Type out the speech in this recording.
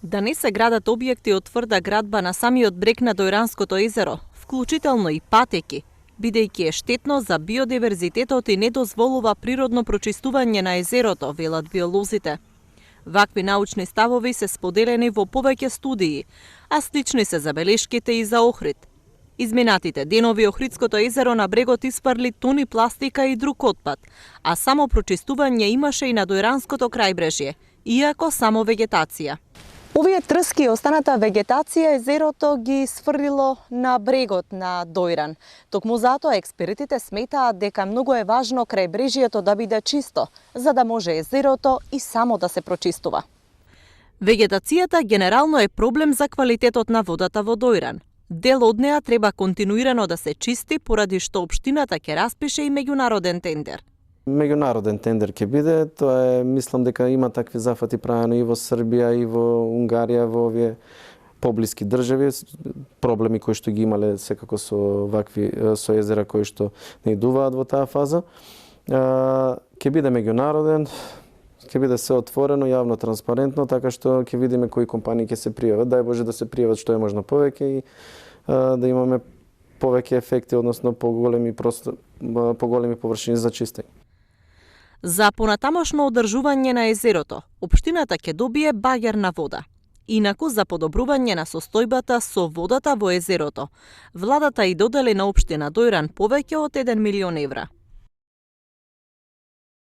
Да не се градат објекти од тврда градба на самиот брег на Дојранското езеро, вклучително и патеки, бидејќи е штетно за биодиверзитетот и не дозволува природно прочистување на езерото, велат биолозите. Вакви научни ставови се споделени во повеќе студии, а слични се забелешките и за Охрид. Изминатите денови Охридското езеро на брегот испарли тони пластика и друг отпад, а само прочистување имаше и на Дојранското крајбрежје, иако само вегетација. Овие трски и останата вегетација езерото ги сфрлило на брегот на Дојран. Токму затоа експертите сметаат дека многу е важно крајбрежјето да биде чисто, за да може езерото и само да се прочистува. Вегетацијата генерално е проблем за квалитетот на водата во Дојран. Дел од неа треба континуирано да се чисти, поради што општината ќе распише и меѓународен тендер. Меѓународен тендер ќе биде, тоа е, мислам дека има такви зафати правено и во Србија и во Унгарија, во овие поблиски држави, проблеми кои што ги имале секако со вакви со езера кои што не идуваат во таа фаза. Ќе биде меѓународен, ќе биде се отворено, јавно, транспарентно, така што ќе видиме кои компании ќе се пријават. Дај Боже да се пријават што е можно повеќе и да имаме повеќе ефекти, односно поголеми површини за чистење. За понатамошно одржување на езерото, општината ќе добие багерна вода. Инаку, за подобрување на состојбата со водата во езерото, владата и додели на општина Дојран повеќе од 1 милион евра.